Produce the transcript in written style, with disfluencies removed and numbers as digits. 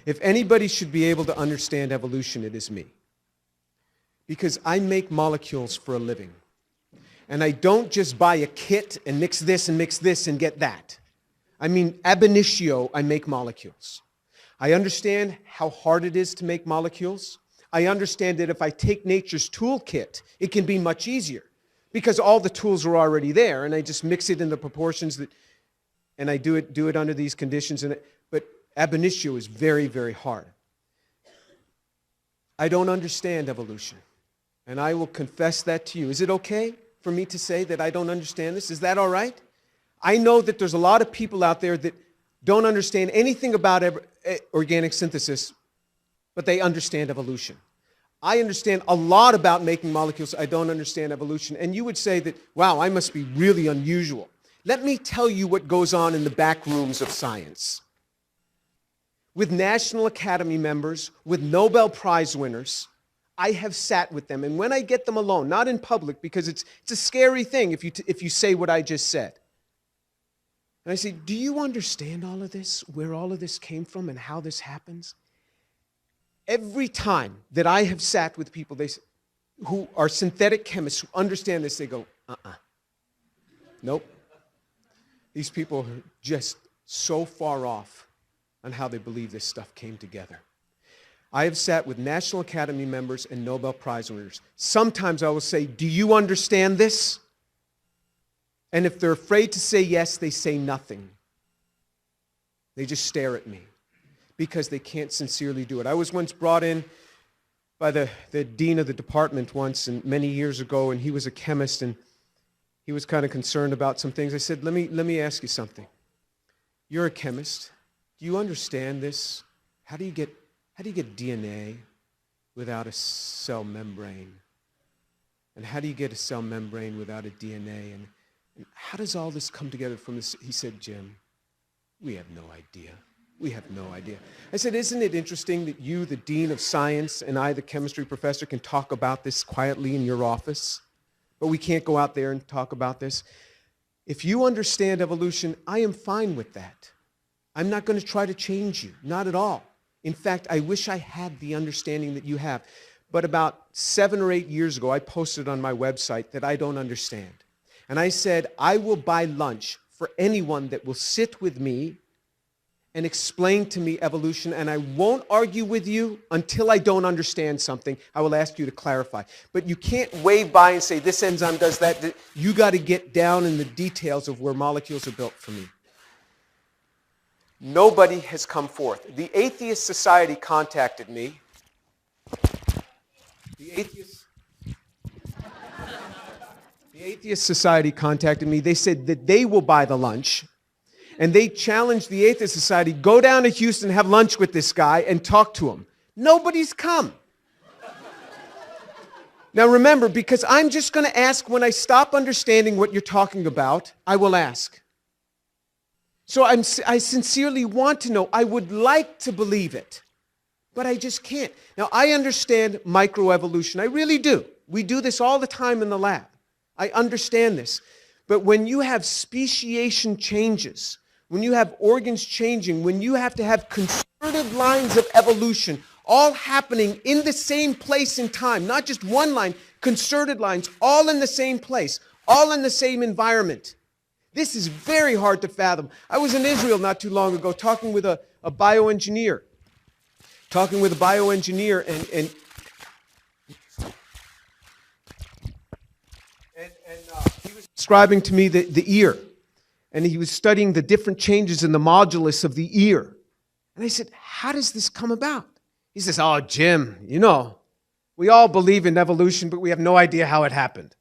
If anybody should be able to understand evolution, it is me. Because I make molecules for a living. And I don't just buy a kit and mix this and get that. I mean, ab initio, I make molecules. I understand how hard it is to make molecules. I understand that if I take nature's toolkit, it can be much easier because all the tools are already there, and I just mix it in the proportions that, and I do it under these conditions. But ab initio is very, very hard. I don't understand evolution, and I will confess that to you. Is it okay for me to say that I don't understand this? Is that all right? I know that there's a lot of people out there that don't understand anything about organic synthesis, but they understand evolution. I understand a lot about making molecules. I don't understand evolution. And you would say that, wow, I must be really unusual. Let me tell you what goes on in the back rooms of science. With National Academy members, with Nobel Prize winners, I have sat with them. And when I get them alone, not in public, because it's a scary thing if you say what I just said. And I say, do you understand all of this, where all of this came from and how this happens? Every time that I have sat with people who are synthetic chemists who understand this, they go, nope. These people are just so far off on how they believe this stuff came together. I have sat with National Academy members and Nobel Prize winners. Sometimes I will say, do you understand this? And if they're afraid to say yes, they say nothing. They just stare at me because they can't sincerely do it. I was once brought in by the dean of the department once, and many years ago, and he was a chemist, and he was kind of concerned about some things. I said, let me ask you something. You're a chemist. Do you understand this? How do you get DNA without a cell membrane? And how do you get a cell membrane without a DNA? And how does all this come together from this? He said, Jim, we have no idea. We have no idea. I said, isn't it interesting that you, the dean of science, and I, the chemistry professor, can talk about this quietly in your office, but we can't go out there and talk about this? If you understand evolution, I am fine with that. I'm not going to try to change you, not at all. In fact, I wish I had the understanding that you have. But about 7 or 8 years ago, I posted on my website that I don't understand. And I said, I will buy lunch for anyone that will sit with me and explain to me evolution, and I won't argue with you until I don't understand something. I will ask you to clarify. But you can't wave by and say, this enzyme does that. You got to get down in the details of where molecules are built for me. Nobody has come forth. The Atheist Society contacted me. The Atheist Society contacted me. They said that they will buy the lunch. And they challenged the Atheist Society, go down to Houston, have lunch with this guy, and talk to him. Nobody's come. Now remember, because I'm just going to ask when I stop understanding what you're talking about, I will ask. So I sincerely want to know. I would like to believe it, but I just can't. Now, I understand microevolution. I really do. We do this all the time in the lab. I understand this. But when you have speciation changes, when you have organs changing, when you have to have concerted lines of evolution all happening in the same place in time, not just one line, concerted lines, all in the same place, all in the same environment. This is very hard to fathom. I was in Israel not too long ago talking with a bioengineer. And he was describing to me the ear. And he was studying the different changes in the modulus of the ear. And I said, how does this come about? He says, oh, Jim, we all believe in evolution, but we have no idea how it happened.